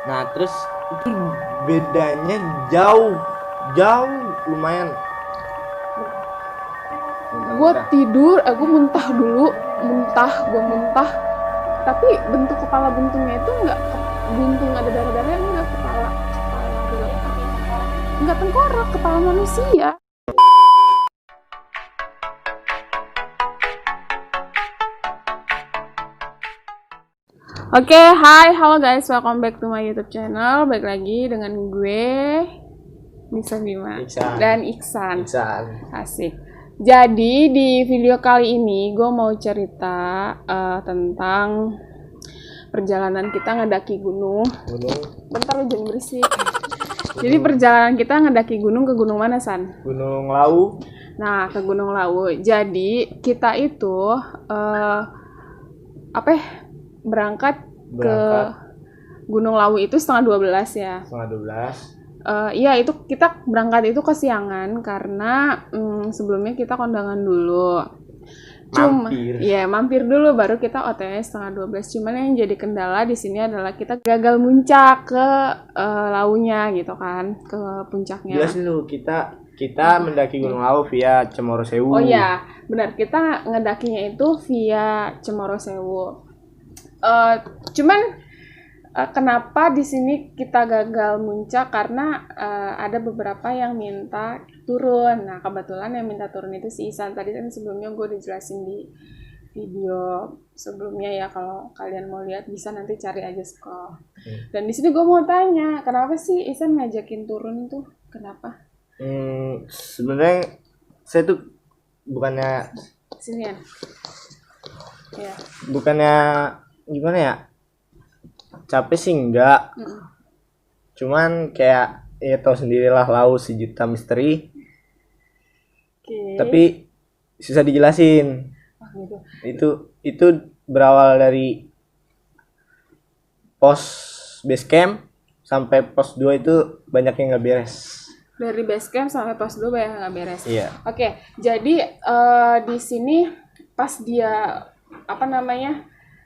Nah terus itu bedanya jauh lumayan. Gue tidur, gue muntah dulu, gue muntah. Tapi bentuk kepala buntungnya itu nggak buntung ada darah-darahnya, nggak kepala nggak tengkorak, kepala manusia. Oke, halo guys, welcome back to my YouTube channel. Balik lagi dengan gue, Nisa Bima dan Iksan. Asik. Jadi di video kali ini gue mau cerita tentang perjalanan kita ngedaki gunung. Bentar lu jangan berisik. Jadi perjalanan kita ngedaki gunung, ke gunung mana, San? Gunung Lawu. Nah, ke Gunung Lawu. Jadi kita itu berangkat ke Gunung Lawu itu setengah 12 ya. Setengah 12. Iya, itu kita berangkat itu kesiangan karena sebelumnya kita kondangan dulu. Mampir dulu baru kita OTW setengah 12. Cuman yang jadi kendala di sini adalah kita gagal muncak ke Launya gitu kan, ke puncaknya. Jelas dulu, kita mendaki Gunung Lawu via Cemoro Sewu. Oh iya, benar, kita ngedakinya itu via Cemoro Sewu. Kenapa di sini kita gagal muncak karena ada beberapa yang minta turun. Nah, kebetulan yang minta turun itu si Isan. Tadi kan sebelumnya gue udah jelasin di video sebelumnya ya, kalau kalian mau lihat bisa nanti cari aja scroll. Dan di sini gue mau tanya, kenapa sih Isan ngajakin turun tuh? Kenapa? Sebenarnya saya tuh bukannya sinian. Ya. Bukannya gimana ya? Capek sih enggak. Cuman kayak ya tahu sendirilah, Lawu sejuta misteri. Tapi susah dijelasin. Gitu. Itu berawal dari pos base camp sampai pos 2 itu banyak yang nggak beres. Dari base camp sampai pos 2 banyak yang nggak beres. Iya. Oke, jadi di sini pas dia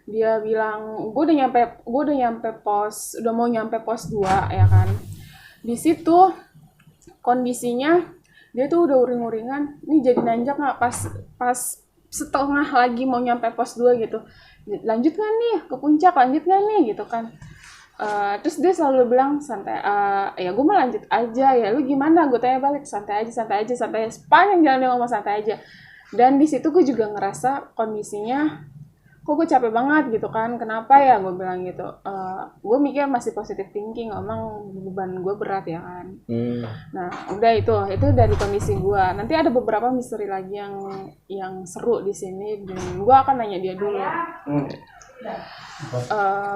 dia bilang gue udah mau nyampe pos 2 ya kan. Di situ kondisinya dia tuh udah uring-uringan, nih jadi nanjak nggak pas setengah lagi mau nyampe pos 2 gitu. Lanjut nggak nih ke puncak, lanjut nggak nih gitu kan. Terus dia selalu bilang santai, ya gue mau lanjut aja, ya lu gimana, gue tanya balik, santai aja, sepanjang jalan dia ngomong santai aja. Dan di situ gue juga ngerasa kondisinya kok gue capek banget gitu kan, kenapa ya, gue bilang gitu. Gue mikir masih positive thinking, emang beban gue berat ya kan. Nah udah itu dari kondisi gue. Nanti ada beberapa misteri lagi yang seru di sini dan gue akan nanya dia dulu.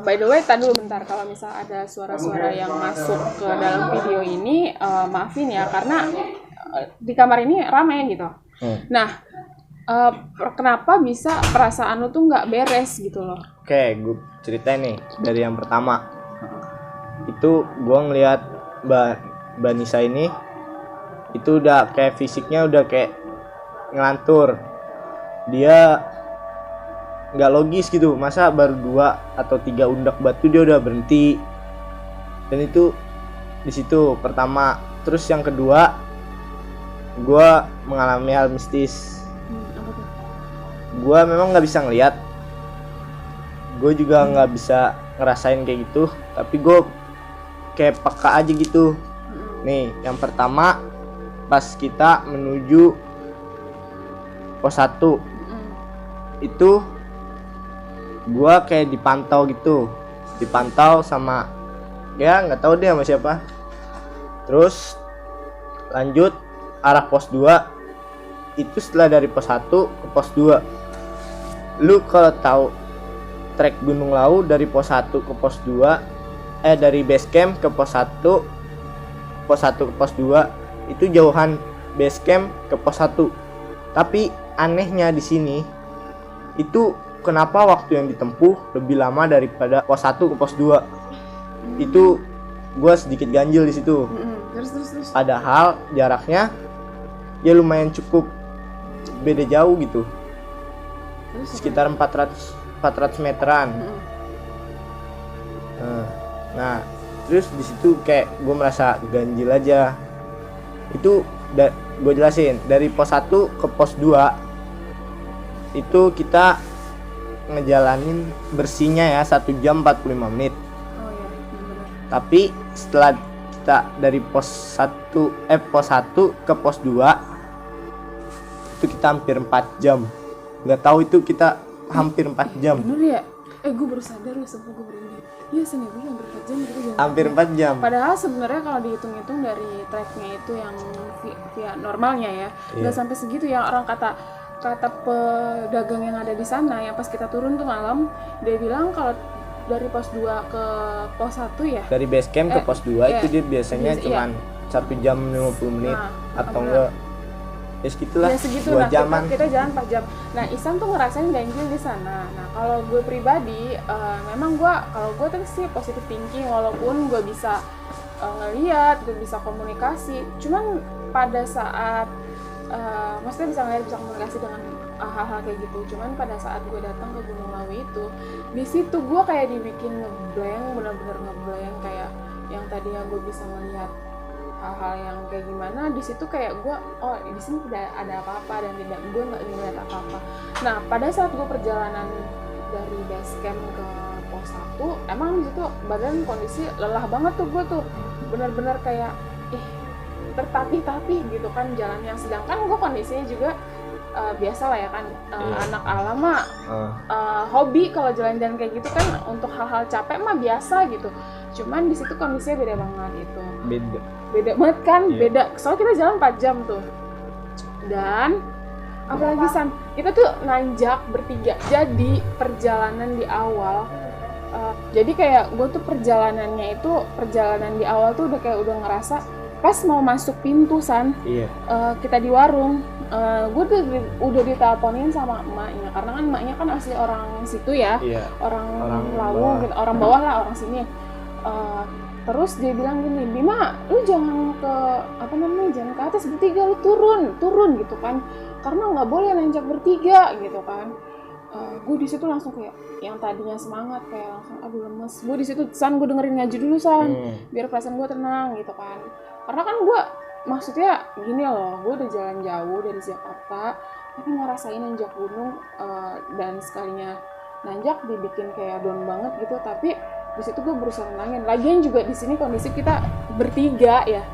By the way, tadi dulu bentar, kalau misal ada suara-suara yang masuk ke dalam video ini, maafin ya karena di kamar ini ramai gitu. Nah, kenapa bisa perasaan lu tuh nggak beres gitu loh? Oke, gue ceritain nih dari yang pertama. Itu gue ngeliat Mbak Nisa ini itu udah kayak fisiknya udah kayak ngelantur. Dia nggak logis gitu, masa baru 2 atau 3 undak batu dia udah berhenti. Dan itu di situ pertama. Terus yang kedua, gue mengalami hal mistis. Gue memang nggak bisa ngeliat, gue juga nggak bisa ngerasain kayak gitu, tapi gue kayak peka aja gitu. Nih yang pertama, pas kita menuju pos 1 itu gue kayak dipantau sama ya nggak tahu deh sama siapa. Terus lanjut arah pos 2 itu, setelah dari pos 1 ke pos 2. Lu kalau tahu trek Gunung Lawu dari pos 1 ke pos 2, dari base camp ke pos 1 ke pos 2 itu jauhan base camp ke pos 1. Tapi anehnya di sini itu kenapa waktu yang ditempuh lebih lama daripada pos 1 ke pos 2. Itu gue sedikit ganjil di situ. Terus. Padahal jaraknya ya lumayan cukup beda jauh gitu. Sekitar 400 meteran. Nah, Terus di situ kayak gue merasa ganjil aja. Itu gue jelasin, dari pos 1 ke pos 2 itu kita ngejalanin bersihnya ya 1 jam 45 menit. Oh iya, benar. Tapi setelah kita dari pos 1 ke pos 2 itu kita hampir 4 jam. Nggak tahu itu kita hampir 4 jam. Bener ya? Gue baru sadar loh, sumpah gue berhenti. Iya sini gue hampir 4 jam gitu. Hampir 4 jam. Padahal sebenarnya kalau dihitung-hitung dari tracknya itu yang via normalnya ya, nggak sampai segitu ya. Orang kata pedagang yang ada di sana yang pas kita turun tuh malam, dia bilang kalau dari pos 2 ke pos 1 ya. Dari base camp ke pos 2 itu dia biasanya cuman 1 jam 50 menit atau enggak. Ya segitulah. Ya segitu. 2 jaman. Kita jalan 4 jam. Nah, Isan tuh ngerasain ganjil di sana. Nah, kalau gue pribadi memang kalau gue tuh sih positive thinking, walaupun gue bisa ngeliat, gue bisa komunikasi. Cuman pada saat maksudnya bisa ngeliat, bisa komunikasi dengan hal-hal kayak gitu. Cuman pada saat gue datang ke Gunung Lawu itu, di situ gue kayak dibikin ngeblank, benar-benar ngeblank, kayak yang tadinya gue bisa ngeliat hal-hal yang kayak gimana, di situ kayak gue di sini tidak ada apa-apa dan gue nggak ngeliat apa-apa. Nah, pada saat gue perjalanan dari base camp ke pos 1, emang di situ badan kondisi lelah banget tuh, gue tuh benar-benar kayak tertatih-tatih gitu kan jalannya. Sedangkan gue kondisinya juga biasa lah ya kan, anak alam mah hobi kalau jalan-jalan kayak gitu kan, untuk hal-hal capek mah biasa gitu. Cuman di situ kondisinya beda banget itu. Beda banget kan, beda. Soalnya kita jalan 4 jam tuh. Dan apalagi San, kita tuh nanjak bertiga. Jadi perjalanan di awal jadi kayak gue tuh perjalanan di awal tuh udah ngerasa pas mau masuk pintu San. Kita di warung, gue tuh udah diteleponin sama emaknya, karena kan emaknya kan asli orang situ ya, orang Lawu gitu, orang bawah lah, orang sini. Terus dia bilang gini, Bima, lu jangan jangan ke atas bertiga, lu turun gitu kan, karena nggak boleh nanjak bertiga gitu kan. Gue di situ langsung kayak yang tadinya semangat kayak langsung aduh lemes. Gue di situ San, gue dengerin ngaji dulu San, biar perasaan gue tenang gitu kan. Karena kan gue maksudnya gini loh, gue udah jalan jauh dari Jakarta, tapi ngerasain nanjak gunung dan sekalinya nanjak dibikin kayak down banget gitu. Tapi di situ gue berusaha nenangin. Lagian juga di sini kondisi kita bertiga ya.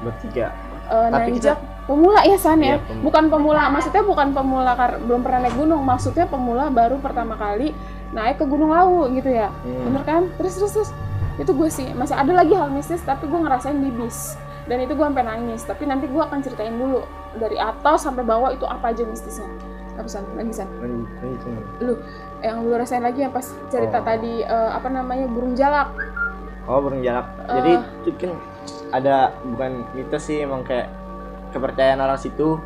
Nanjak pemula ya San ya. Bukan pemula, maksudnya bukan pemula belum pernah naik gunung. Maksudnya pemula baru pertama kali naik ke Gunung Lawu gitu ya. Bener kan? Terus itu gue sih masih ada lagi hal mistis, tapi gue ngerasain di bis. Dan itu gue sampai nangis. Tapi nanti gue akan ceritain dulu dari atas sampai bawah itu apa aja mistisnya. Apa San? Lagi San? Lu yang lu rasain lagi yang pas cerita tadi burung jalak. Burung jalak. Jadi itu kan ada, bukan mitos sih, emang kayak kepercayaan orang situ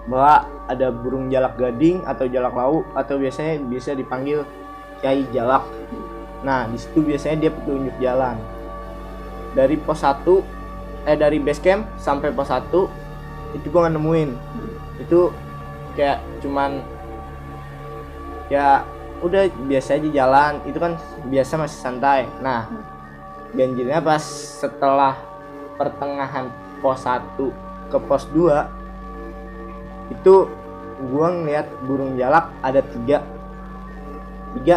bahwa ada burung jalak gading atau jalak lawu, atau biasanya bisa dipanggil Kyai Jalak. Nah, di situ biasanya dia petunjuk jalan. Dari pos 1 dari base camp sampai pos 1 itu gua nggak nemuin. Itu kayak cuman ya udah biasa aja jalan, itu kan biasa masih santai. Nah, ganjilnya pas setelah pertengahan pos 1 ke pos 2 itu gua ngeliat burung jalak ada tiga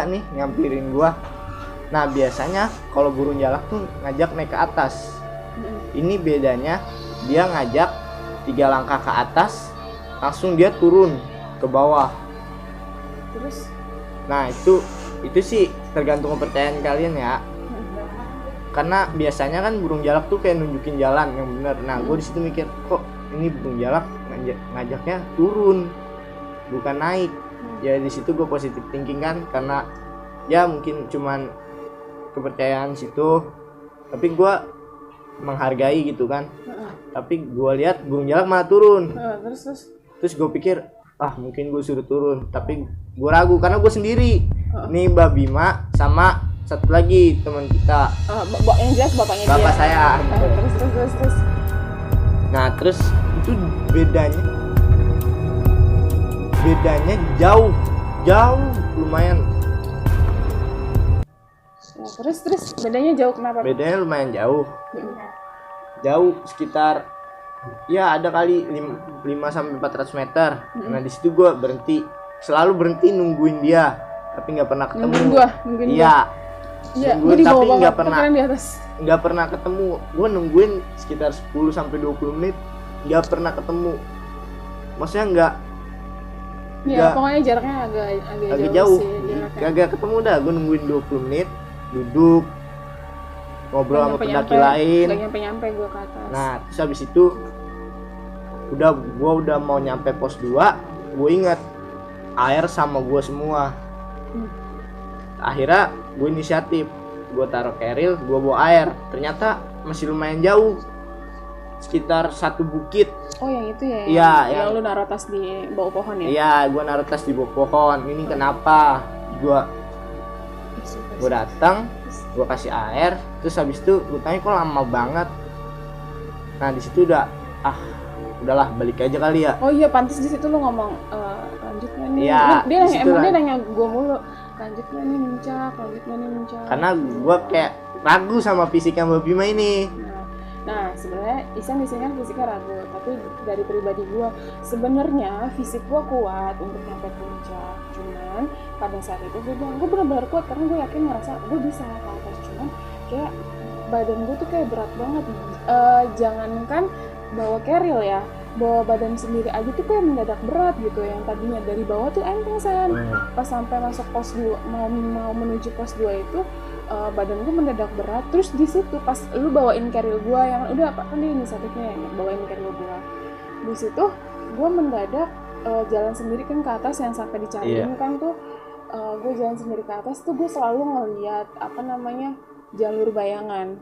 nih nyampirin gua. Nah, biasanya kalau burung jalak tuh ngajak naik ke atas. Ini bedanya, dia ngajak 3 langkah ke atas langsung dia turun ke bawah. Terus nah itu sih tergantung kepercayaan kalian ya. Karena biasanya kan burung jalak tuh kayak nunjukin jalan yang benar. Nah, gue di situ mikir, kok ini burung jalak ngajaknya turun bukan naik. Ya di situ gue positive thinking kan, karena ya mungkin cuman kepercayaan situ, tapi gue menghargai gitu kan. Tapi gue lihat burung jalak malah turun. Terus gue pikir mungkin gue suruh turun, tapi gue ragu karena gue sendiri. Nih Mbak Bima sama satu lagi teman kita. Yang jelas bapaknya dia. Bapak saya. Terus. Nah, terus itu bedanya jauh lumayan. Terus bedanya jauh kenapa? Bedanya lumayan jauh sekitar ya ada kali 5 sampai 400 meter. Nah di situ gue selalu berhenti nungguin dia, tapi nggak pernah ketemu. Nungguin iya gue di tapi bawah nggak pernah ketemu. Gue nungguin sekitar 10 sampai 20 menit nggak pernah ketemu, maksudnya nggak pokoknya jaraknya agak jauh sih, kagak ketemu dah. Gue nungguin 20 menit duduk ngobrol sama pendaki lain, nggak nyampe gue ke atas. Nah terus habis itu gue udah mau nyampe pos 2, gue ingat air sama gue semua. Akhirnya gue inisiatif, gue taruh keril, gue bawa air. Ternyata masih lumayan jauh, sekitar 1 bukit. Oh yang itu ya? Iya, yang lu naruh tas di bawah pohon ya? Iya, gue naruh tas di bawah pohon. Ini kenapa? Gue datang, gue kasih air, terus habis itu gue tanya kok lama banget. Nah di situ udahlah balik aja kali ya. Oh iya, pantas di situ lu ngomong lanjut nggak nih? Iya. Dia nanya gue mulu, lanjut nggak nih muncak. Karena gue kayak ragu sama fisiknya Mbak Bima ini. Nah sebenarnya Isan di sini kan fisiknya ragu, tapi dari pribadi gue sebenarnya fisik gue kuat untuk nyampe puncak. Cuman pada saat itu gue bilang gue benar-benar kuat karena gue yakin ngerasa gue bisa ke atas. Cuman kayak badan gue tuh kayak berat banget. Jangankan bawa keril ya, bawa badan sendiri aja tuh kayak mendadak berat gitu. Yang tadinya dari bawah tuh enteng San. Pas sampai masuk pos 2 mau menuju pos 2 itu badan gue mendadak berat. Terus di situ pas lu bawain keril gue yang udah apa kan dia inisiatifnya yang bawain keril gue, di situ gue mendadak jalan sendiri kan ke atas yang sampai dicariin kan tuh. Gue jalan sendiri ke atas tuh gue selalu ngeliat jalur bayangan.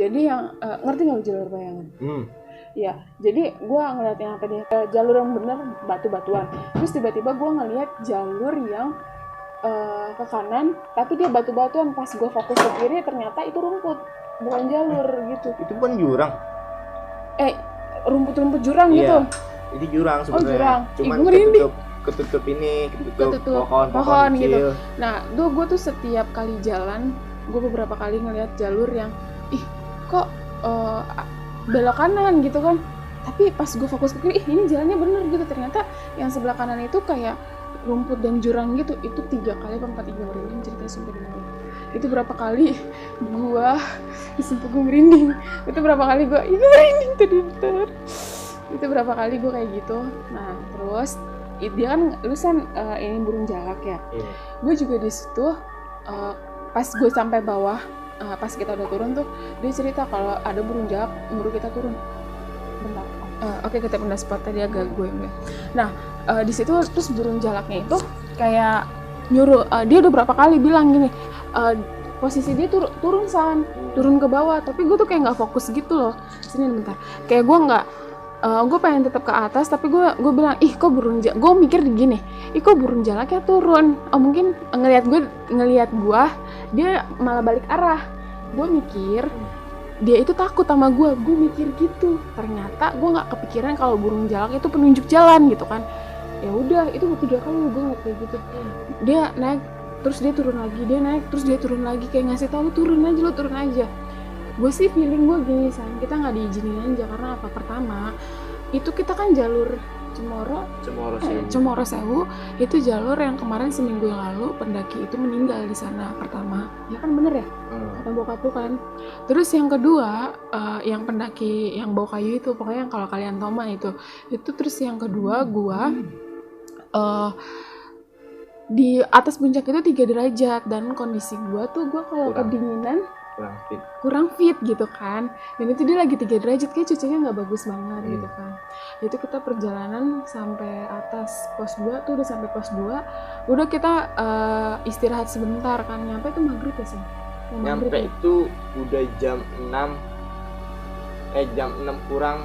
Jadi yang ngerti nggak jalur bayangan? Ya, jadi gue ngeliat yang tadi jalur yang bener batu-batuan. Terus tiba-tiba gue ngeliat jalur yang ke kanan, tapi dia batu-batuan. Pas gue fokus ke kiri, ternyata itu rumput, bukan jalur gitu. Itu bukan jurang? Rumput-rumput jurang gitu. Itu jurang sebenarnya. Oh jurang. Cuman ketutup pohon gitu. Nah, gue tuh setiap kali jalan, gue beberapa kali ngeliat jalur yang, kok belok kanan gitu kan. Tapi pas gue fokus ke kiri, ini jalannya bener gitu. Ternyata yang sebelah kanan itu kayak rumput dan jurang gitu. Itu 3 kali apa 4 kali gue merinding, ceritanya sumpah demi. Itu berapa kali gue sumpah gue merinding. Itu berapa kali gue merinding bentar. Itu berapa kali gue kayak gitu. Nah terus dia kan lulusan ini burung jalak ya. Gue juga di situ pas gue sampai bawah, pas kita udah turun tuh dia cerita kalau ada burung jalak nyuruh kita turun. Bentar. Oke, kita pindah spot tadi agak gue. Nah di situ terus burung jalaknya itu kayak nyuruh, dia udah berapa kali bilang gini, posisi dia turun ke bawah, tapi gue tuh kayak nggak fokus gitu loh. Sini bentar, kayak gue nggak, gue pengen tetap ke atas, tapi gue bilang kok burung jalak, gue mikir gini, kok burung jalaknya turun, mungkin ngelihat gue dia malah balik arah. Gue mikir dia itu takut sama gue mikir gitu. Ternyata gue nggak kepikiran kalau burung jalak itu penunjuk jalan gitu kan. Ya udah, itu 3 kali gue ngeliat kayak gitu. Dia naik, terus dia turun lagi, dia naik, terus dia turun lagi, kayak ngasih tau lu turun aja. Gue sih feeling gue gini, kita nggak diizinin aja karena apa? Pertama, itu kita kan jalur Cemoro Sewu, itu jalur yang kemarin seminggu yang lalu pendaki itu meninggal di sana. Pertama, ya kan bener ya? Kata bokap lu kan. Terus yang kedua, yang pendaki yang bawa kayu itu, pokoknya yang kalau kalian tahu mah itu. Terus yang kedua, gua di atas puncak itu 3 derajat dan kondisi gua kalau kedinginan kurang fit gitu kan. Dan itu dia lagi 3 derajat, kayak cuacanya nggak bagus banget gitu kan. Itu kita perjalanan sampai atas pos 2 tuh, udah sampai pos 2 udah kita istirahat sebentar kan. Nyampe itu maghrib ya sih. Nyampe itu udah jam 6 kurang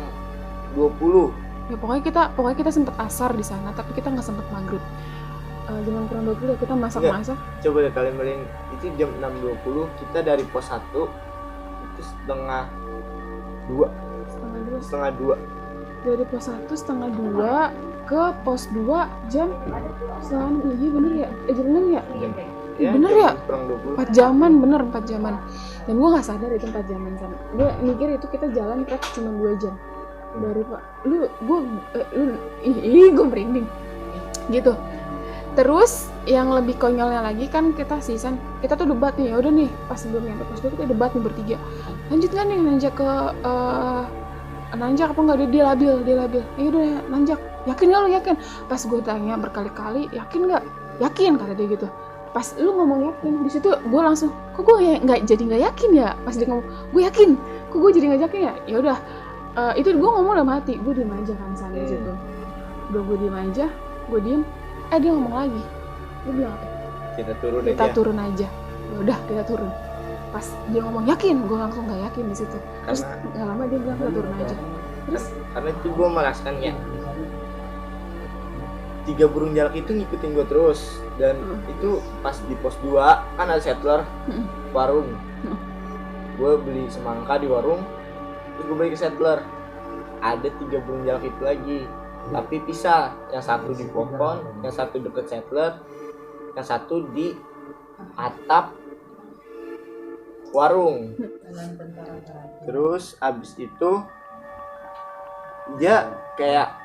20. Ya pokoknya kita sempet asar di sana, tapi kita nggak sempet maghrib. Jaman kurang 20 kita masak-masak. Coba deh kalian bayangin, itu jam 6.20 kita dari pos 1 itu setengah 2. Dari pos 1 setengah 2 ke pos 2 jam setengah. Iya bener ya? Jam 6 ya? bener ya? Kurang 20. 4 jaman, bener 4 jaman. Dan gue nggak sadar itu 4 jaman sama. Gue mikir itu kita jalan trek cuma 2 jam. Dari Pak, gue merinding. Gitu. Terus yang lebih konyolnya lagi kan kita season, kita tuh debat nih, ya udah nih pas sebelum nyampe pos 2 kita debat nih bertiga. Lanjut nggak nih nanjak ke nanjak apa enggak, dia labil. Ya udah nanjak. Yakin nggak lu yakin? Pas gue tanya berkali-kali, yakin nggak? Yakin kata dia gitu. Pas lu ngomong yakin, di situ gue langsung, kok gue nggak yakin ya? Pas dia ngomong, gue yakin, kok gue jadi nggak yakin ya? Ya udah, itu gue ngomong dalam hati, gue diem aja kan sana gitu. Udah gue diem aja, gue diem. Dia ngomong lagi, dia bilang apa? Kita turun aja. Ya udah kita turun. Pas dia ngomong yakin, gue langsung nggak yakin di situ. Terus nggak lama dia bilang kita turun aja. Terus karena itu gue merasakan ya, 3 burung jalak itu ngikutin gue terus. Dan itu pas di pos 2 kan ada settler warung. Gue beli semangka di warung, terus gue beli ke settler. Ada 3 burung jalak itu lagi, tapi pisah. Yang satu di pohon, yang satu deket settler, yang satu di atap warung. Terus abis itu dia kayak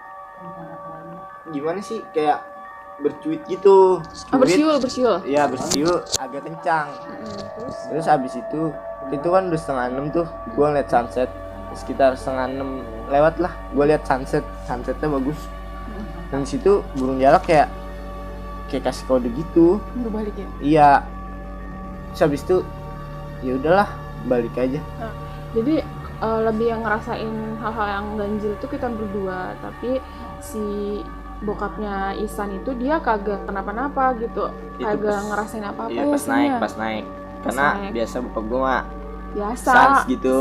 gimana sih, kayak bercuit gitu. bersiul. Iya, bersiul agak kencang. Terus abis itu kan udah 5:30 tuh. Gue ngeliat sunset sekitar 5:30 lewat lah. Gue lihat sunsetnya bagus. Dan situ burung jalak kayak kasih kode gitu. Udah balik ya? Iya. Terus abis itu ya udahlah, balik aja. Jadi lebih yang ngerasain hal-hal yang ganjil tuh kita berdua, tapi si bokapnya Ihsan itu dia kagak kenapa-napa gitu, kagak ngerasain apa-apa. Iya, pas naik. Karena biasa bokap gue mah biasa sans gitu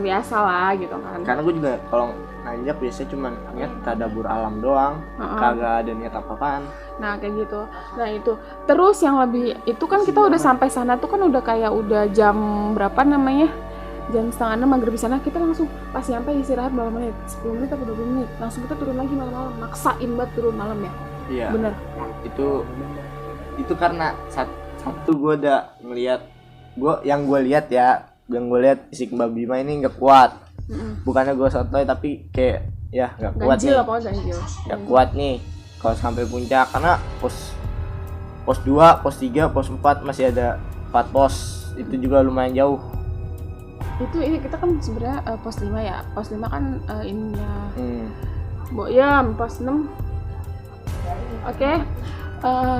biasa lah gitu kan. Karena gue juga kalau nanjak biasanya cuma niat tadabur alam doang, kagak ada niat apa-apaan. Nah kayak gitu. Nah itu terus yang lebih itu kan kita udah sampai sana tuh kan udah kayak udah jam berapa namanya, jam 5:30 maghrib di sana. Kita langsung pas nyampe istirahat berapa menit, 10 menit atau 20 menit langsung kita turun lagi malam-malam. Maksain banget turun malam ya. Iya, bener. Itu karena satu gue udah ngeliat, yang gue lihat fisik Mbak Bima ini nggak kuat. Bukannya gue sotoy, tapi kayak ya nggak kuat nih. Ganjil. Nggak kuat nih kalau sampai puncak, karena pos 2, pos 3, pos 4 masih ada 4 pos. Itu juga lumayan jauh. Ini kita kan sebenarnya pos 5 ya. Pos 5 kan ininya. Ya, pos 6. Oke.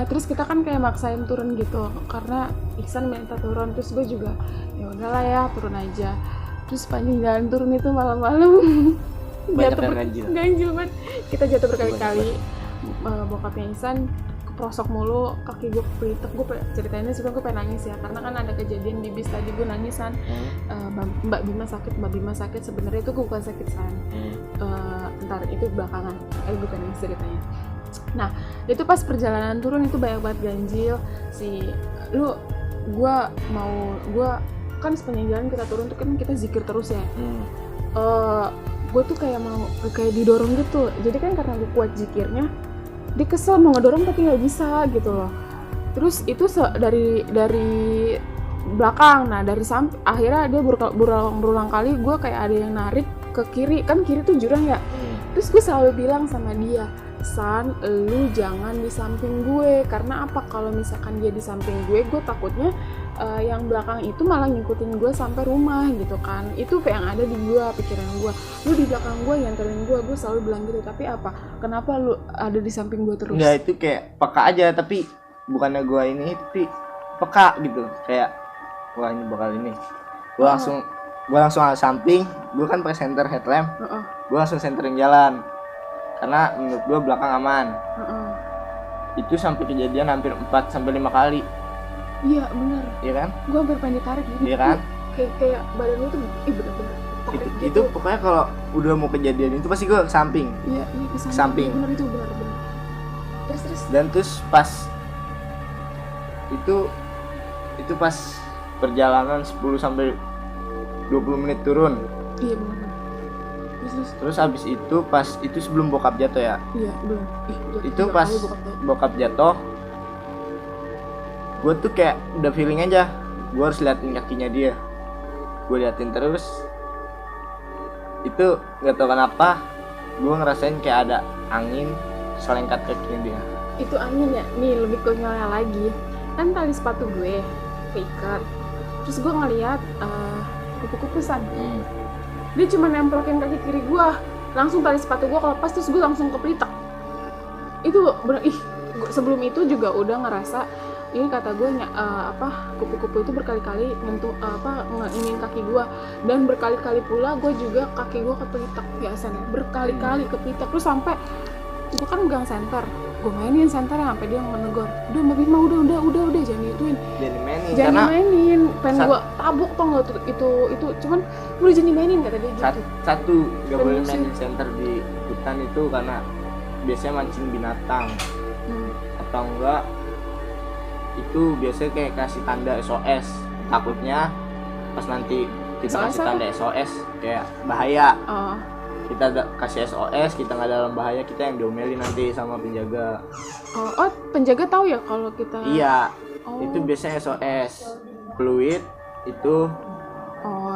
Terus kita kan kayak maksain turun gitu karena Ihsan minta turun, terus gue juga ya udahlah ya turun aja. Terus panjang jalan turun itu malam-malam ganjil banget. Kita jatuh berkali-kali. Bokapnya Ihsan keprosok mulu, kaki gue kepelitek. Gue ceritainnya sebenernya gue pengen nangis ya, karena kan ada kejadian di bis tadi gue nangisan. Mbak Bima sakit sebenarnya itu gue bukan sakit san. Ntar itu belakangan, bukan ini ceritanya. Nah itu pas perjalanan turun itu banyak banget ganjil. Gue kan sepanjang jalan kita turun tuh kan kita zikir terus ya. Gue tuh kayak didorong gitu. Jadi kan karena gue kuat zikirnya, dia kesel mau ngedorong tapi nggak bisa gitu loh. Terus itu dari belakang, nah dari samping, akhirnya dia berulang kali gue kayak ada yang narik ke kiri, kan kiri tuh jurang ya. Terus gue selalu bilang sama dia, San, lu jangan di samping gue. Karena apa? Kalau misalkan dia di samping gue takutnya yang belakang itu malah ngikutin gue sampai rumah gitu kan. Itu yang ada di gue, pikiran gue. Lu di belakang gue, nganterin gue selalu bilang gitu. Tapi apa? Kenapa lu ada di samping gue terus? Enggak, itu kayak peka aja, tapi bukannya gue ini, tapi peka gitu. Kayak, wah ini bakal ini. Gue langsung ada samping. Gue kan pakai center headlamp. Gue langsung centering jalan. Karena menurut gue belakang aman. Itu sampai kejadian hampir 4-5 kali. Iya benar. Iya kan? Gue hampir pengen ditarik gitu. Iya kan? Kayak badan gue tuh bener-bener tarik gitu. Itu pokoknya kalau udah mau kejadian itu pasti gue ke samping. Iya ke samping. Bener itu bener. Terus. Dan terus pas itu pas perjalanan 10-20 menit turun. Iya benar. Terus habis itu pas itu sebelum bokap jatuh ya. Iya belum. Itu pas bokap jatuh gue tuh kayak udah feeling aja gue harus liatin kakinya dia. Gue liatin terus, itu nggak tahu kenapa gue ngerasain kayak ada angin selengkat kakinya dia. Itu angin ya. Nih lebih konyolnya lagi, kan tali sepatu gue keikat, terus gue ngeliat kupu-kupusan. Dia cuma nempelin kaki kiri gue, langsung tali sepatu gue kelepas, terus gue langsung kepelitak. Itu sebelum itu juga udah ngerasa ini, kata gue kupu-kupu itu berkali-kali nyentuh ngeingin kaki gue, dan berkali-kali pula gue juga kaki gue kepelitak biasanya, berkali-kali kepelitak. Terus sampai gue kan megang senter, gue mainin senter sampai dia menegur, udah Mbak Bima udah jangan ituin, jangan dimainin, pengen gue tabuk tau nggak tuh itu cuman udah jangan dimainin kata dia gitu. Satu nggak boleh mainin senter di hutan itu karena biasanya mancing binatang, atau enggak itu biasanya kayak kasih tanda SOS, takutnya pas nanti kita kasih tanda SOS kayak bahaya. Kita kasih SOS, kita nggak dalam bahaya, kita yang diomelin nanti sama penjaga. Penjaga tahu ya kalau kita? Iya. Itu biasanya SOS fluid itu.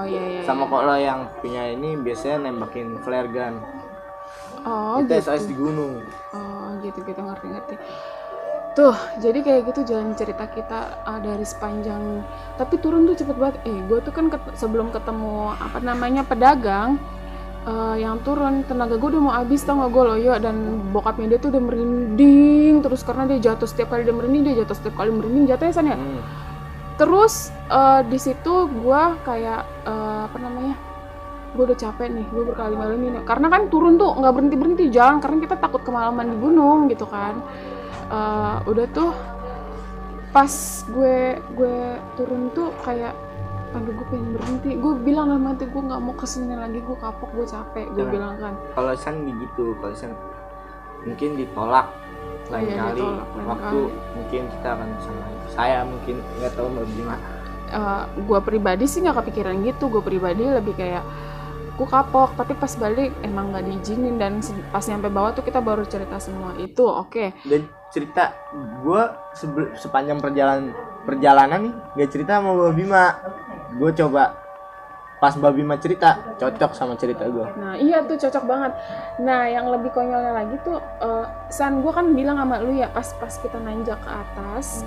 Iya. Sama kalau yang punya ini biasanya nembakin flare gun. Itu gitu. SOS di gunung. Gitu ngerti. Tuh, jadi kayak gitu jalan cerita kita dari sepanjang, tapi turun tuh cepet banget. Gue tuh kan sebelum ketemu pedagang yang turun, tenaga gue udah mau habis tau gak gue loyo, dan bokapnya dia tuh udah merinding terus karena dia jatuh setiap kali dia merinding jatuhnya San ya. Terus di situ gue kayak gue udah capek nih, gue berkali-kali nih karena kan turun tuh nggak berhenti jalan karena kita takut kemalaman di gunung gitu kan. Udah tuh pas gue turun tuh kayak aduh gue pengen berhenti, gue bilang sama hati gue nggak mau kesini lagi, gue kapok, gue capek, gue bilang kan. Kalau San gitu, kalau San mungkin ditolak lain kali waktu mungkin kita akan sama saya mungkin nggak tahu mau gimana. Gue pribadi sih nggak kepikiran gitu, gue pribadi lebih kayak gue kapok, tapi pas balik emang nggak diizinin, dan pas nyampe bawah tuh kita baru cerita semua itu. Oke. Dan cerita gue sepanjang perjalanan nih gak cerita sama Mbak Bima. Gue coba pas Mbak Bima cerita cocok sama cerita gue. Nah iya tuh cocok banget. Nah yang lebih konyolnya lagi tuh San, gue kan bilang sama lu ya pas kita nanjak ke atas,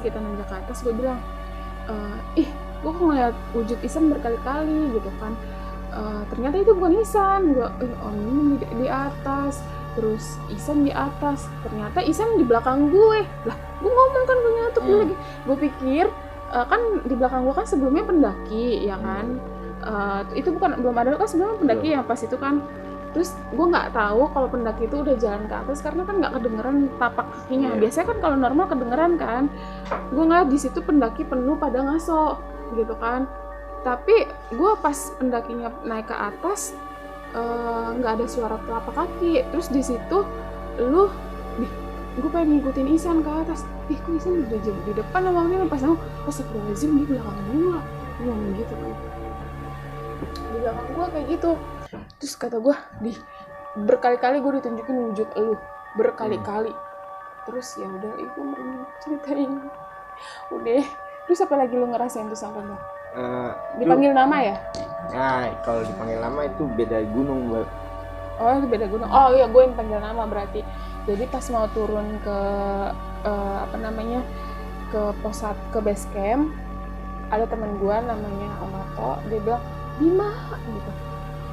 gue bilang gue kok ngeliat wujud Isan berkali-kali gitu kan. Ternyata itu bukan Isan, ini di atas, terus Isan di atas, ternyata Isan di belakang gue. Lah gue ngomong kan, gue nyatuk lagi, gue pikir kan di belakang gue kan sebelumnya pendaki ya kan. Itu belum ada kan sebelumnya pendaki yang pas itu kan. Terus gue nggak tahu kalau pendaki itu udah jalan ke atas karena kan nggak kedengeran tapak kakinya. Biasanya kan kalau normal kedengeran kan. Gue ngeliat di situ pendaki penuh pada ngaso gitu kan. Tapi gue pas pendakinya naik ke atas nggak ada suara telapak kaki. Terus di situ gue pengen ngikutin Isan ke atas. Kok Isan udah jauh di depan awalnya, pas astagfirullahaladzim di belakang gue ngomong gitu kan. Di belakang gue kayak gitu. Terus kata gue, berkali-kali gue ditunjukin wujud elu, berkali-kali. Terus ya udah, itu merinding ceritain. Udah. Terus apa lagi lu ngerasain tuh sampai lo? Dipanggil nama ya? Nah, kalau dipanggil nama itu beda gunung, Mbak. Oh, itu beda gunung. Oh iya, gue yang panggil nama berarti. Jadi pas mau turun ke ke base camp, ada teman gue namanya Omato, dia bilang Bima gitu.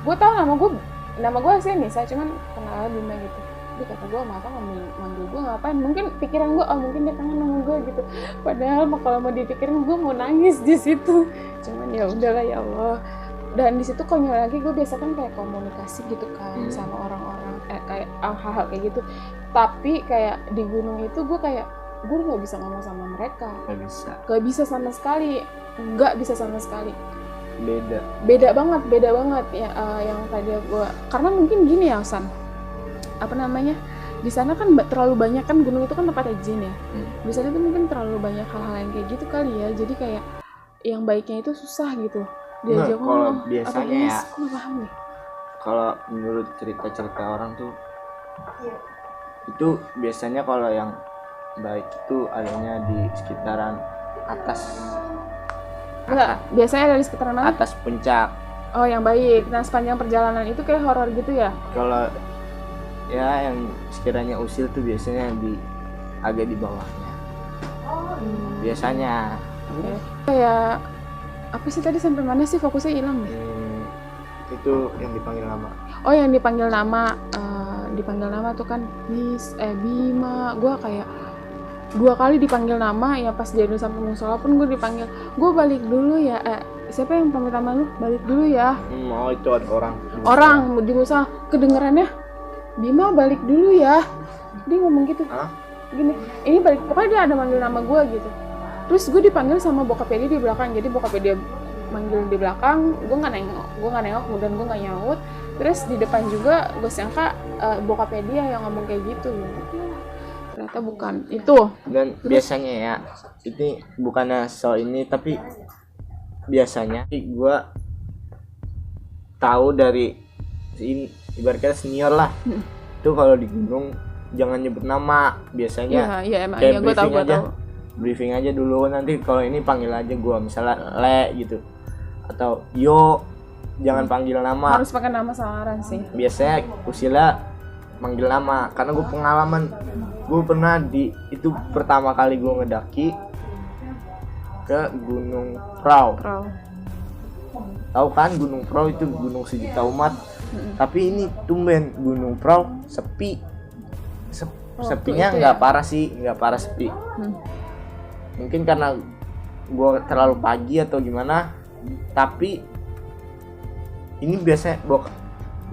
Gue tahu nama gue sih Nisa, cuman kenal Bima gitu. Dia kata gue Omato manggil gue ngapain? Mungkin pikiran gue mungkin dia kangen sama gue gitu. Padahal kalau mau dipikirin gue mau nangis di situ. Cuman ya udahlah ya Allah. Dan di situ konyol lagi, gue biasa kan kayak komunikasi gitu kan sama orang-orang kayak hal-hal kayak gitu. Tapi kayak di gunung itu gue nggak bisa ngomong sama mereka. Gak bisa sama sekali. Beda banget ya yang tadi gue, karena mungkin gini ya San, di sana kan terlalu banyak kan, gunung itu kan tempatnya jin ya. Di sana tuh mungkin terlalu banyak hal-hal yang kayak gitu kali ya, jadi kayak yang baiknya itu susah gitu diajak ngomong. Kalau biasanya ya, aku nggak paham nih. Kalau menurut cerita orang tuh itu biasanya kalau yang baik itu adanya di sekitaran atas Enggak, biasanya dari sekitaran mana? atas puncak. Oh, yang baik. Nah, sepanjang perjalanan itu kayak horor gitu ya? Kalau ya yang sekiranya usil tuh biasanya agak di bawahnya biasanya. Oke. Kayak apa sih tadi, sampai mana sih, fokusnya hilang deh. Itu yang dipanggil nama. Oh, yang dipanggil nama. Dipanggil nama tuh kan Bima. Gue kayak 2 kali dipanggil nama ya, pas dia udah sampai musola pun gue dipanggil. Gue balik dulu ya. Siapa yang pamit sama lu? Balik dulu ya. Oh, itu ada Orang di musola kedengerannya, Bima balik dulu ya. Dia ngomong gitu. Hah? Gini, ini balik, pokoknya dia ada manggil nama gue gitu. Terus gue dipanggil sama bokapnya dia di belakang. Jadi bokapnya dia manggil di belakang, gue nggak nengok, kemudian gue nggak nyaut. Terus di depan juga gue sangka bokapnya dia yang ngomong kayak gitu. Ternyata bukan itu. Dan biasanya ya, ini bukannya soal ini, tapi biasanya gue tahu dari ibaratnya senior lah. Itu kalau di gunung jangan nyebut nama biasanya. Iya emang. Kayak Iya, gue tahu. Briefing aja dulu, nanti kalau ini panggil aja gue misalnya Le gitu atau Yo, jangan panggil nama. Harus pakai nama samaran sih. Biasanya usilnya manggil nama, karena gue pengalaman, gue pernah itu pertama kali gue ngedaki ke Gunung Prau. Tahu kan Gunung Prau itu gunung sejuta umat. Tapi ini tumben Gunung Prau sepi. Sepinya nggak parah sih, nggak parah sepi. Mungkin karena gue terlalu pagi atau gimana. Tapi ini biasanya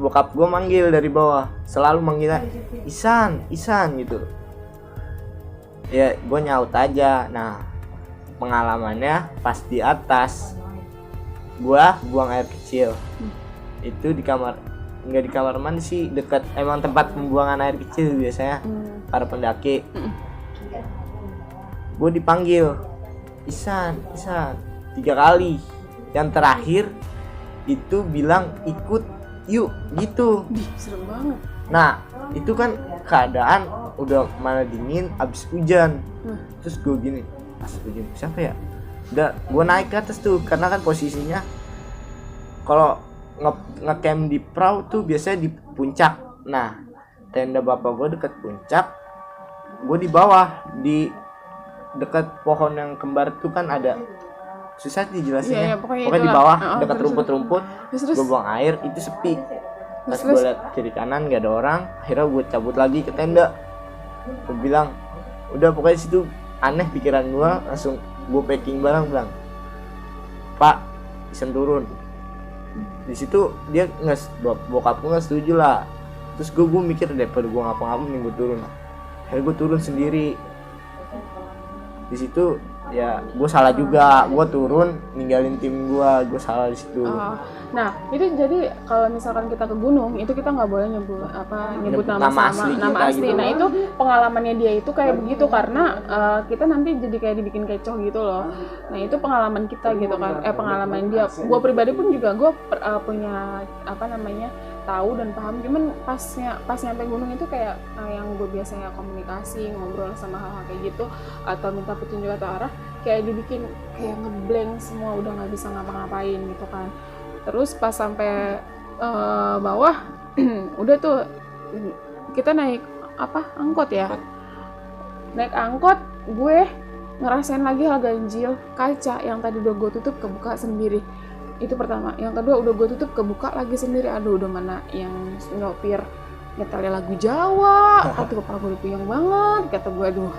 bokap gue manggil dari bawah, selalu manggilnya Isan gitu. Ya gue nyaut aja. Nah, pengalamannya pas di atas, gue buang air kecil. Itu di kamar, nggak di kamar mandi sih, dekat emang tempat pembuangan air kecil biasanya para pendaki. Gue dipanggil Isan 3 kali. Yang terakhir itu bilang ikut yuk gitu. Serem banget. Nah itu kan keadaan udah malah dingin abis hujan. Terus gue gini, pas hujan siapa ya, udah gue naik ke atas tuh, karena kan posisinya kalau ngecamp di Prau tuh biasanya di puncak. Nah tenda bapak gue deket puncak, gue di bawah, di dekat pohon yang kembar tuh kan ada, susah dijelasinnya. Pokoknya di bawah dekat rumput-rumput. Gue buang air, itu sepi. Pas gue liat kiri kanan gak ada orang, akhirnya gue cabut lagi ke tenda. Gue bilang udah, pokoknya situ aneh pikiran gue, langsung gue packing barang, bilang Pak Isen turun. Di situ dia bokap gue nggak setuju lah. Terus gue mikir daripada gue ngapa-ngapa nih gue turun. Akhirnya gue turun sendiri. Di situ ya gue salah juga, gue turun ninggalin tim gue salah di situ. Nah itu jadi kalau misalkan kita ke gunung itu kita nggak boleh nyebut nama asli. Gitu. Nah itu pengalamannya dia itu kayak begitu, karena kita nanti jadi kayak dibikin kecoh gitu loh. Nah itu pengalaman kita gitu kan, pengalaman dia. Gue pribadi pun juga gue punya tahu dan paham, cuman pas nyampe gunung itu kayak yang gue biasanya komunikasi, ngobrol sama hal-hal kayak gitu atau minta petunjuk atau arah, kayak dibikin kayak ngeblank semua, udah nggak bisa ngapa-ngapain gitu kan. Terus pas sampai bawah udah tuh kita naik angkot ya, naik angkot, gue ngerasain lagi hal ganjil, kaca yang tadi udah gue tutup kebuka sendiri. Itu pertama. Yang kedua udah gue tutup kebuka lagi sendiri. Aduh udah mana yang nyopir nyetelnya lagu Jawa, atau kepala gue puyeng banget, kata gue. Aduh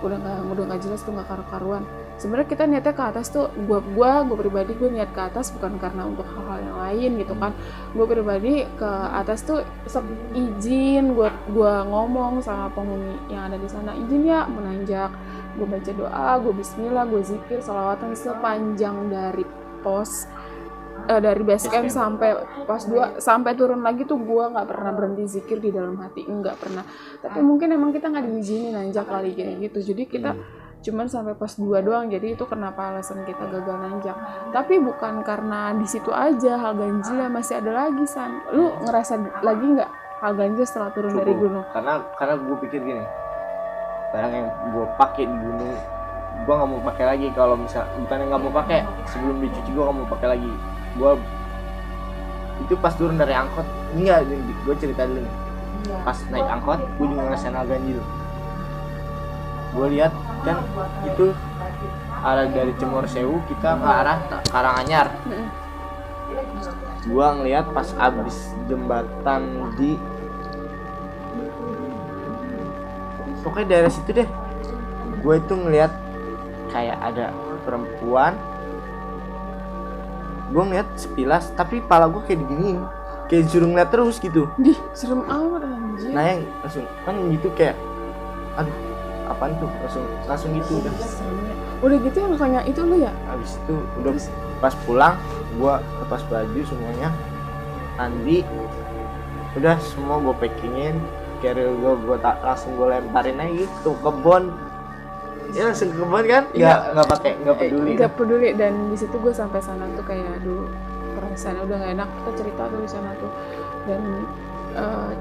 udah nggak jelas tuh, nggak karu-karuan. Sebenarnya kita niatnya ke atas tuh, gue pribadi gue niat ke atas bukan karena untuk hal-hal yang lain gitu kan. Gue pribadi ke atas tuh izin, gue ngomong sama penghuni yang ada di sana, izin ya menanjak. Gue baca doa, gue bismillah, gue zikir, sholawatan sepanjang dari dari base camp sampai pos 2 sampai turun lagi tuh gue nggak pernah berhenti zikir di dalam hati, nggak pernah. Tapi mungkin emang kita nggak diizinin nanjak kali kayak gitu, jadi kita cuman sampai pos 2 doang. Jadi itu kenapa alasan kita gagal nanjak. Tapi bukan karena di situ aja hal ganjilnya, masih ada lagi. San, lu ngerasa lagi nggak hal ganjil setelah turun dari gunung? Karena gue pikir gini, barang yang gue pakai di gunung gue nggak mau pakai lagi. Kalau misal bukannya nggak mau pakai, sebelum dicuci gue nggak mau pakai lagi. Gue itu pas turun dari angkot, enggak, gue cerita dulu nih. Pas naik angkot gue juga ngerasain hal ganjil. Gue lihat kan itu arah dari Cemor Sewu kita ke arah Karanganyar. Gue ngeliat pas abis jembatan di pokoknya daerah situ deh, gue itu ngeliat kayak ada perempuan. Gue ngeliat sepilas tapi kepala gue kayak diginiin, kayak disuruh ngeliat terus gitu. Di serem amat anjir. Nah yang langsung kan gitu kayak aduh apaan tuh, langsung gitu Udah gitu yang kayak itu lu ya. Abis itu udah pas pulang gue lepas baju semuanya, mandi, udah semua gue packingin, carrier gue langsung gue lemparin aja gitu ke kebon. Ya langsung ke kebon kan, nggak peduli. Dan di situ gue sampai sana tuh kayak aduh perasaan udah nggak enak. Kita cerita tuh di sana tuh dan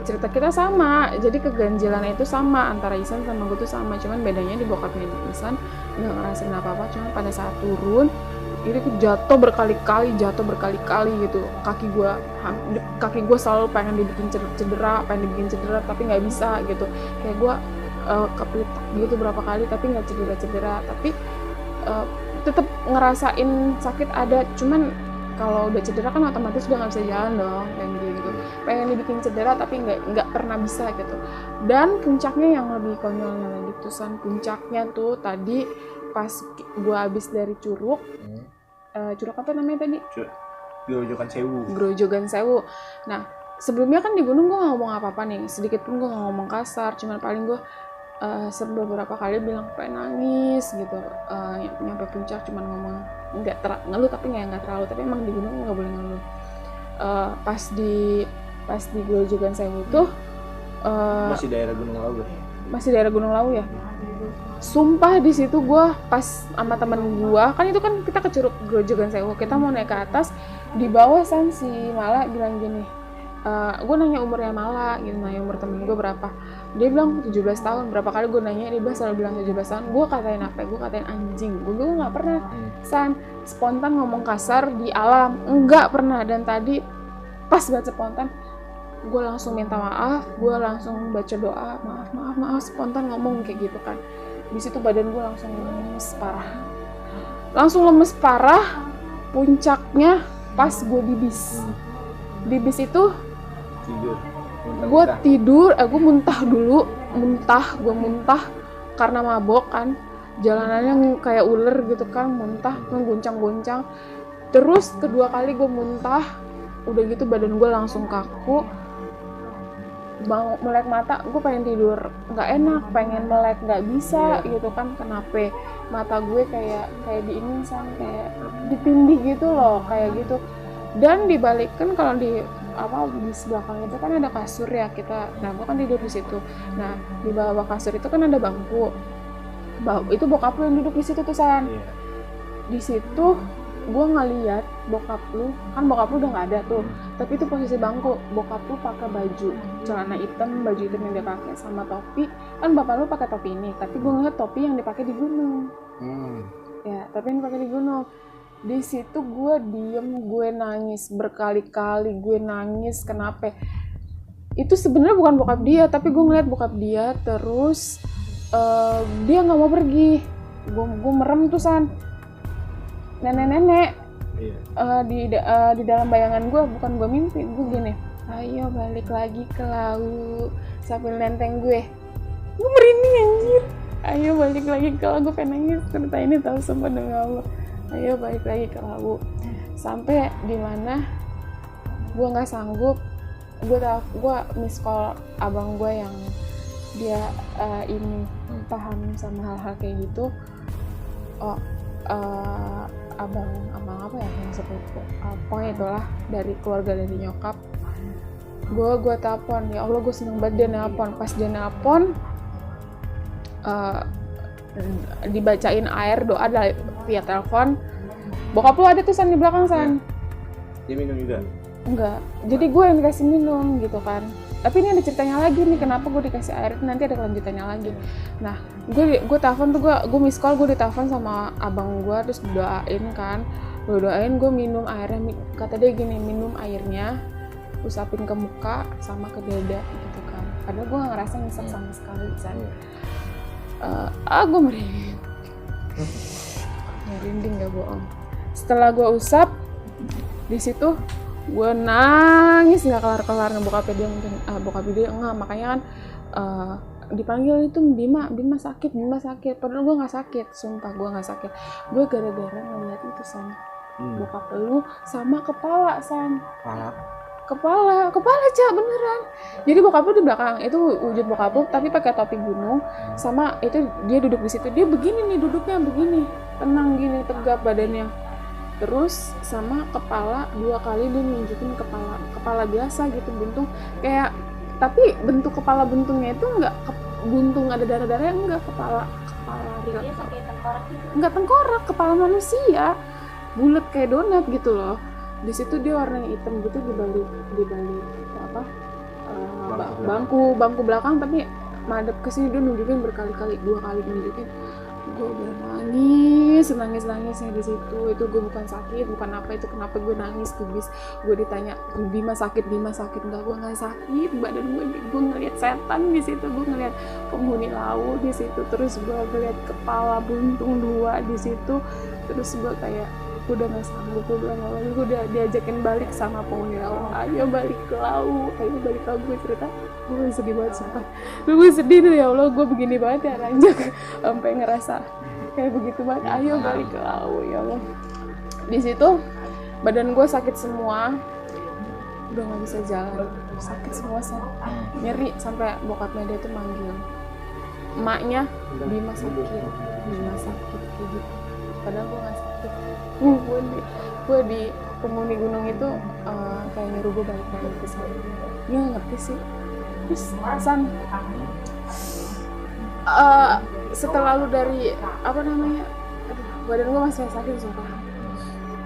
cerita kita sama, jadi keganjilan itu sama antara Isan sama gue tuh sama, cuman bedanya di bokapnya di Isan nggak ngerasain apa-apa, cuman pada saat turun itu jatuh berkali-kali gitu. Kaki gue selalu pengen dibikin cedera tapi nggak bisa gitu. Kayak gue kepletak gitu berapa kali tapi nggak cedera, tapi tetap ngerasain sakit ada. Cuman kalau udah cedera kan otomatis udah nggak bisa jalan dong, kayak gitu. Pengen dibikin cedera tapi nggak pernah bisa gitu. Dan puncaknya yang lebih konyolnya lagi tuh San, puncaknya tuh tadi pas gua abis dari Curug, Curug apa namanya tadi? Grojogan Sewu. Nah sebelumnya kan di gunung gua nggak ngomong apa-apa nih, sedikit pun gua nggak ngomong kasar, cuman paling gua beberapa kali bilang pengen nangis gitu. Nyampe puncak cuman ngomong ngeluh tapi nggak terlalu, tapi emang di gunung nggak boleh ngeluh. Pas di Grojogan Sewu tuh masih daerah Gunung Lawu ya? Sumpah di situ gue pas sama temen gue kan, itu kan kita ke Curug Grojogan Sewu, kita mau naik ke atas, di bawah San si Mala bilang gini, gue nanya umurnya Mala gitu, nanya umur temen gue berapa, dia bilang 17 tahun. Berapa kali gue nanya dia selalu bilang 17 tahun. Gue katain apa? Gue katain anjing. Gue nggak pernah San spontan ngomong kasar di alam, nggak pernah. Dan tadi pas banget spontan gue langsung minta maaf, gue langsung baca doa, maaf spontan ngomong kayak gitu kan. Di situ badan gue langsung lemes parah. Puncaknya pas gue di bis itu gue tidur, gue muntah karena mabok kan, jalanannya kayak ular gitu kan, muntah mengguncang-guncang. Terus kedua kali gue muntah, udah gitu badan gue langsung kaku, melek mata, gue pengen tidur nggak enak, pengen melek nggak bisa gitu kan, kenapa mata gue kayak diinin San, kayak ditindih gitu loh, kayak gitu. Dan dibalik kan kalau di belakang itu kan ada kasur ya kita, nah gue kan tidur di situ. Nah di bawah kasur itu kan ada bangku, itu bokap lu yang duduk di situ tuh San. Di situ gue ngeliat bokap lu udah nggak ada tuh, tapi itu posisi bangku, bokap lu pakai baju celana hitam, baju hitam yang dia pakai sama topi. Kan bapak lu pakai topi ini, tapi gue ngeliat topi yang dipakai di gunung. Ya tapi yang dipakai di gunung. Di situ gue diem, gue nangis berkali-kali, kenapa? Itu sebenarnya bukan bokap dia, tapi gue ngeliat bokap dia, terus dia nggak mau pergi. Gue merem tuh San, nenek di dalam bayangan gue, bukan gue mimpi, gue gini, ayo balik lagi ke laut, sambil nenteng gue merinding anjir, ayo balik lagi ke laut. Gue pengen nangis cerita ini tahu, sumpah demi Allah. Ayo balik lagi ke laut. Sampai di mana gue nggak sanggup, gue miss call abang gue yang dia ini paham sama hal-hal kayak gitu. Abang apa ya yang sepupu, pokoknya itulah dari keluarga dari nyokap. Gue telepon, ya Allah gue seneng banget dia nelpon. Pas dia nelpon, dibacain air doa via telepon. Bokap lu ada tuh San di belakang San. Dia minum juga. enggak, jadi gue yang dikasih minum gitu kan. Tapi ini ada ceritanya lagi nih, kenapa gue dikasih air, nanti ada kelanjutannya lagi. Nah, gue telepon tuh, gue miss call, gue ditelepon sama abang gue, terus doain kan, gue minum airnya, kata dia gini, minum airnya, usapin ke muka sama ke dada gitu kan. Padahal gue nggak ngerasa nyesek sama sekali, gue merinding gak bohong. Setelah gue usap, di situ gue nangis nggak kelar-kelar. Bokapnya dia nggak, makanya kan dipanggil itu Bima sakit, padahal gue nggak sakit, sumpah gue nggak sakit. Gue gara-gara ngeliat itu San, bokap lu sama kepala San, kepala Cak, beneran. Jadi bokap lu di belakang, itu wujud bokap lu tapi pakai topi gunung, sama itu dia duduk di situ, dia begini nih duduknya, begini tenang gini, tegap badannya. Terus sama kepala 2 kali dia nunjukin kepala biasa gitu, buntung kayak, tapi bentuk kepala buntungnya itu enggak buntung ada darah-darahnya, enggak, kepala real, enggak tengkorak, kepala manusia bulat kayak donat gitu loh. Di situ dia warnanya hitam gitu, di balik apa bangku belakang, tapi madep ke sini dia nunjukin berkali-kali, 2 kali nunjukin. Gue udah nangis di situ. Itu gue bukan sakit, bukan apa, itu kenapa gue nangis kubis. Gue ditanya Bima sakit enggak, gue nggak sakit, badan gue ngeliat setan di situ, gue ngeliat penghuni laut di situ, terus gue ngeliat kepala buntung 2 di situ. Terus gue kayak udah nggak sanggup, gue bilang gue udah diajakin balik sama penghuni laut, ayo balik ke laut. Gue cerita, gue sedih banget sumpah, gue sedih tuh, ya Allah gue begini banget ya ranjak, sampai ngerasa kayak begitu banget, ayo balik ke laut ya Allah. Di situ badan gue sakit semua, udah nggak bisa jalan, sakit semua, nyeri, sampai bokapnya dia tuh manggil emaknya, Bima sakit kayak gitu. Padahal gue nggak sakit. Gue di penghuni gunung itu kayak nyuruh gue balik ke sana. Dia nggak ngerti sih. Terus San, setelah lu dari apa namanya, badan gue masih sakit sumpah.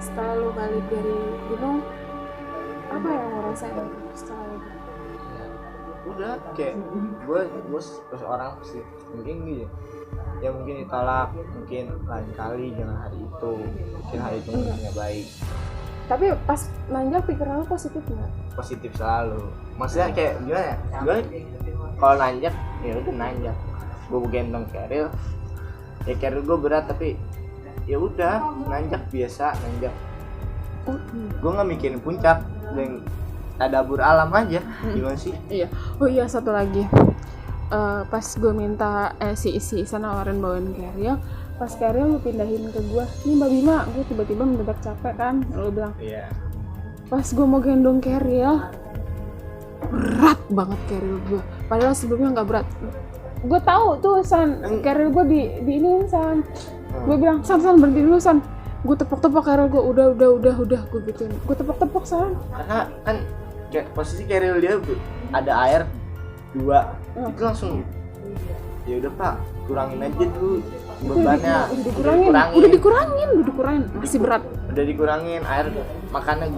Setelah lu balik dari gunung, apa yang lo rasain setelah itu? Udah kayak gue seorang sih, mungkin gitu ya, mungkin ditolak, mungkin lain kali, jangan hari itu, mungkin hari itu nggak baik. Tapi pas nanjak pikiran lo positif nggak? Positif selalu, maksudnya kayak gimana ya, gue kalau nanjak ya udah nanjak, gue gendong keril, ya keril gue berat tapi ya udah nanjak biasa nanjak. Gue nggak mikirin puncak dan tadabur alam aja. Gimana sih? Iya. Oh iya, satu lagi. Pas gue minta si Isan nawarin bawain keril, pas keril lu pindahin ke gue, nih Mbak Bima, gue tiba-tiba mendadak capek kan, lu bilang. Iya. Pas gue mau gendong keril, berat banget keril gue. Padahal sebelumnya nggak berat. Gue tahu tuh San, keril gue di ini San. Gue bilang San berhenti dulu San. Gue tepok-tepok keril gue, udah gue gituin. Gue tepok-tepok San. Karena kan posisi keril dia ada air 2, itu langsung ya udah Pak, kurangin aja dulu bebannya. Udah dikurangin, masih berat. Udah dikurangin air, makannya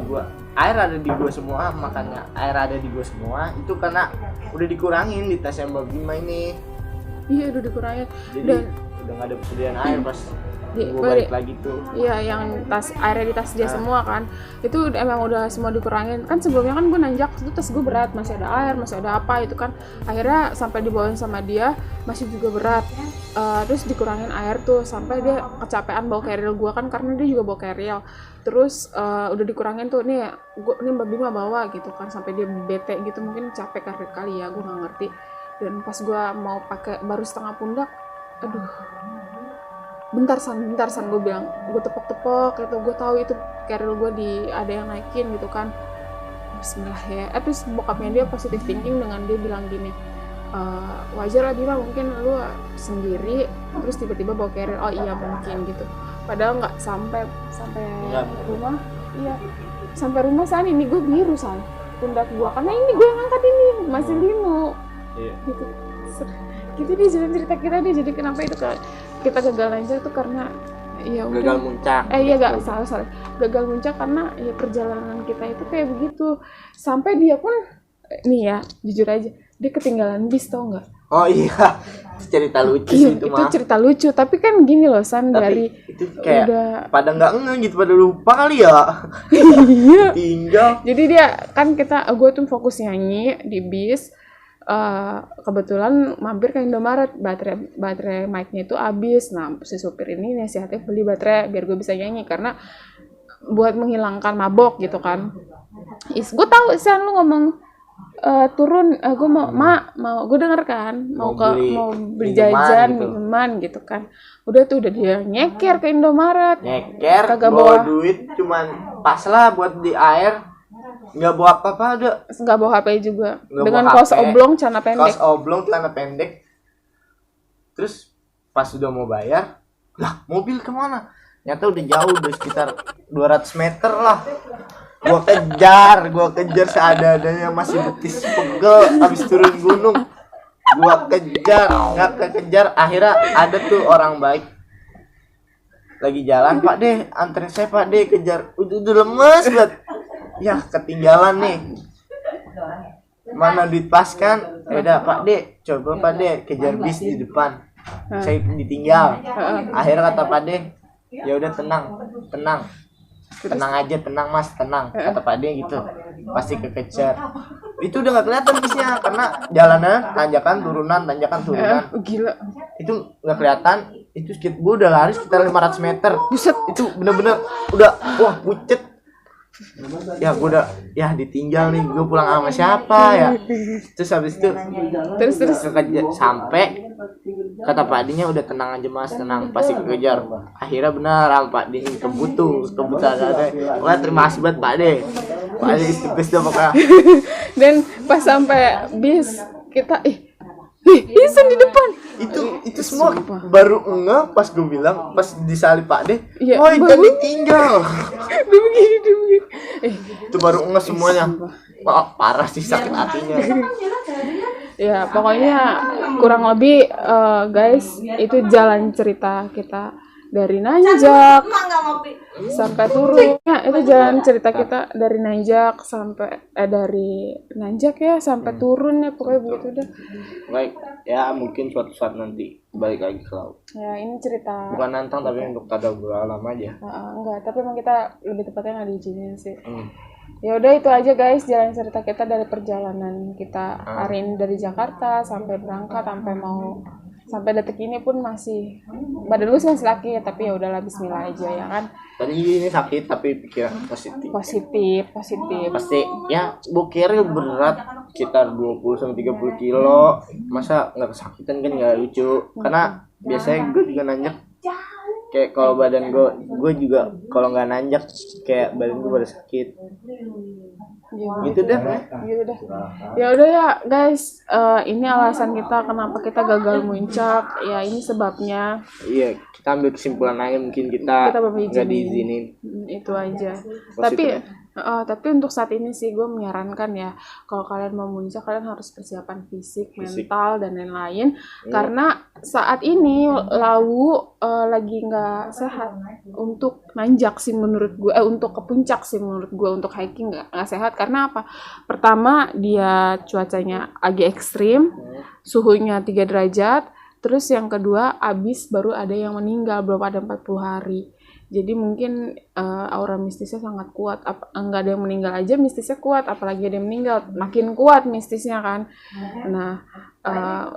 air ada di gua semua, makannya air ada di gua semua. Itu karena udah dikurangin di tasnya Mbak Bima ini. Iya, udah dikurangin. Jadi dan udah nggak ada persediaan air pas gue balik lagi tuh. Iya, yang airnya di tas dia semua kan, itu emang udah semua dikurangin. Kan sebelumnya kan gue nanjak itu tas gue berat, masih ada air, masih ada apa itu kan. Akhirnya sampai dibawain sama dia masih juga berat. Terus dikurangin air tuh sampai dia kecapean bawa keril gue kan, karena dia juga bawa keril. Terus udah dikurangin tuh, nih Mbak Bima bawa gitu kan, sampai dia bete gitu, mungkin capek kali ya, gue nggak ngerti. Dan pas gue mau pakai baru setengah pundak, aduh, bentar san gue bilang, gue tepok itu, gue tahu itu keril gue ada yang naikin gitu kan. Bismillah ya. Terus bokapnya dia positive thinking dengan dia bilang gini, wajar lah Bima, mungkin lu sendiri terus tiba-tiba bawa keril, oh iya mungkin gitu. Padahal nggak sampai rumah. Iya, sampai rumah San, ini gue biru San pundak gue, karena ini gue yang angkat ini masih linu. Gitu dia jalan cerita kita dia. Jadi kenapa itu kita gagal lanjut itu karena ya udah. Gagal muncak. Iya gak salah. Gagal muncak karena ya perjalanan kita itu kayak begitu. Sampai dia pun nih ya, jujur aja, dia ketinggalan bis tau nggak? Oh iya, itu cerita lucu Iya, sih itu itu mah. cerita lucu. Tapi kan gini loh San, Tapi dari itu kayak udah pada nggak ngeh gitu, pada lupa kali ya. iya. Tinggal. Jadi dia kan gue tuh fokus nyanyi di bis. Kebetulan mampir ke Indomaret, baterai mic-nya itu habis. Nah, si supir ini nasihatnya beli baterai biar gue bisa nyanyi karena buat menghilangkan mabok gitu kan. Gue tahu San lu ngomong turun, gue mau gue denger kan mau beli jajan gitu. minuman gitu kan. Udah tuh dia nyeker ke Indomaret. Nyeker, Kagak bawa duit cuman pas lah buat di air. Nggak bawa apa-apa ada. Nggak bawa HP juga. Nggak Dengan bawa kaos HP, oblong, celana pendek. Kaos oblong, celana pendek. Terus pas udah mau bayar, lah mobil kemana? Nyata udah jauh, udah sekitar 200 meter lah. Gua kejar seadanya, masih betis pegel habis turun gunung. Gua kejar, nggak kekejar. Akhirnya ada tuh orang baik lagi jalan, Pak De, anterin saya Pak De, kejar. Udah lemes banget. Ya ketinggalan nih. Mana duit pas kan? Udah Pak De, coba Pak De kejar bis di depan. Saya ditinggal. Akhirnya kata Pak De, ya udah tenang aja, tenang Mas, tenang, kata Pak De gitu. Pasti kekejar. Itu udah nggak kelihatan bisnya karena jalannya tanjakan turunan. Gila. Itu nggak kelihatan. Itu gue udah lari sekitar 500 meter. Buset. Itu bener-bener udah wah pucet. Ya gue udah ditinggal nih, gue pulang sama siapa ya. Terus habis itu terus sampai kata Pak Dinya udah tenang aja Mas, tenang, pasti kekejar. Akhirnya benar sama Pak Di kebutuhan ada. Wah terima kasih banget Pak De. Pak De istiqomah dah pokoknya. Dan pas sampai bis kita Isan di depan. Itu semua baru enggak pas gue bilang, pas disalip Pak De. Ya, woi jangan ditinggal. Dia begini. Itu baru enggak semuanya. Wah, parah sih sakit hatinya. Ya pokoknya kurang lebih guys, itu jalan cerita kita dari nanjak sampai turun. Ya, itu jalan cerita kita dari nanjak sampai dari nanjak ya sampai turun ya, pokoknya begitu deh. Baik, ya mungkin suatu saat nanti balik lagi ke laut. Ya ini cerita. Bukan nantang tapi untuk tadabbur alam aja. Enggak, tapi emang kita lebih tepatnya nggak diizinin sih. Ya udah itu aja guys, jalan cerita kita dari perjalanan kita hari ini dari Jakarta sampai berangkat sampai detik ini pun masih badan gue masih laki ya, tapi ya udahlah bismillah aja ya kan. Tadi ini sakit tapi pikiran positif. Pasti ya bukirnya berat sekitar 20 sampai 30 kilo. Masa nggak kesakitan kan nggak lucu. Karena biasanya gue juga nanjak kayak kalau badan gue juga kalau nggak nanjak kayak badan gue pada sakit. Gitu dah. Ya udah ya guys, ini alasan kita kenapa kita gagal muncak. Ya ini sebabnya. Iya, kita ambil kesimpulan aja, mungkin kita nggak diizinin. Itu aja. Positif. Tapi untuk saat ini sih gue menyarankan ya, kalau kalian mau muncak kalian harus persiapan fisik, mental dan lain-lain. Karena saat ini Lawu lagi nggak sehat untuk nanjak sih menurut gue, untuk ke puncak sih menurut gue, untuk hiking nggak sehat. Karena apa? Pertama dia cuacanya agak ekstrim, suhunya 3 derajat. Terus yang kedua abis baru ada yang meninggal, belum ada 40 hari. Jadi mungkin aura mistisnya sangat kuat. Enggak ada yang meninggal aja mistisnya kuat, apalagi ada yang meninggal makin kuat mistisnya kan. Nah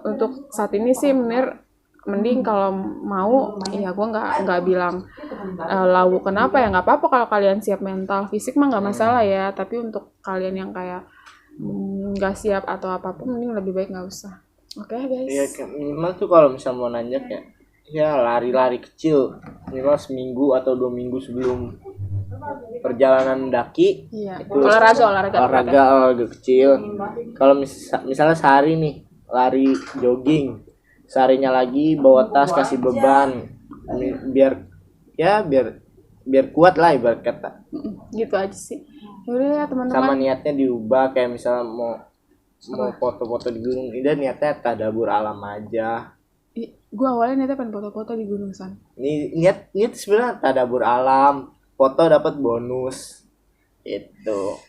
untuk saat ini sih mending kalau mau ya gue nggak bilang Lawu kenapa ya, nggak apa-apa kalau kalian siap mental fisik mah nggak masalah ya. Tapi untuk kalian yang kayak nggak siap atau apapun mending lebih baik nggak usah. Oke guys. Iya minimal tuh kalau misal mau nanjak ya lari-lari kecil minimal seminggu atau 2 minggu sebelum perjalanan mendaki. Iya. Itu olahraga kecil. Kalau misalnya sehari nih lari jogging, seharinya lagi bawa tas kasih beban biar kuat lah ibarat kata. Gitu aja sih. Yaudah ya teman-teman. Sama niatnya diubah, kayak misalnya mau foto-foto di gunung, ini niatnya tadabbur alam aja. Gue awalnya niatnya pengen foto-foto di Gunung San. Ini niat sebenarnya tadabur alam, foto dapat bonus. Itu.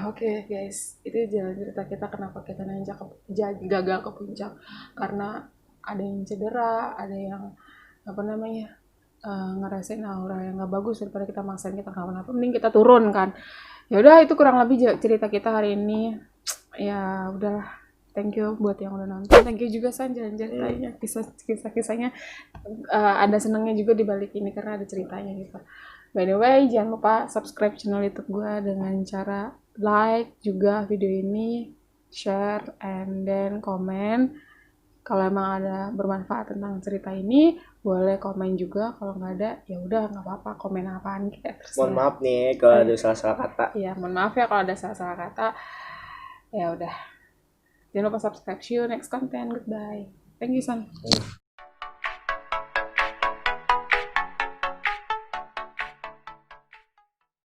Oke guys, itu jalan cerita kita kenapa kita gagal ke puncak, karena ada yang cedera, ada yang apa namanya ngerasain aura yang nggak bagus, daripada kita maksain kita kenapa-napa, mending kita turun kan. Ya udah, itu kurang lebih cerita kita hari ini. Ya udahlah, thank you buat yang udah nonton, thank you juga San jalan ceritanya, kisahnya ada senangnya juga di balik ini karena ada ceritanya gitu. By the way, jangan lupa subscribe channel YouTube gue dengan cara like juga video ini, share, and then komen. Kalau emang ada bermanfaat tentang cerita ini, boleh komen juga. Kalau nggak ada, ya udah nggak apa-apa, komen apaan kayak terserah. Mohon maaf nih kalau ada salah-salah kata. Iya, mohon maaf ya kalau ada salah-salah kata. Ya udah. Jangan lupa subscribe. See you next content. Goodbye. Thank you, San.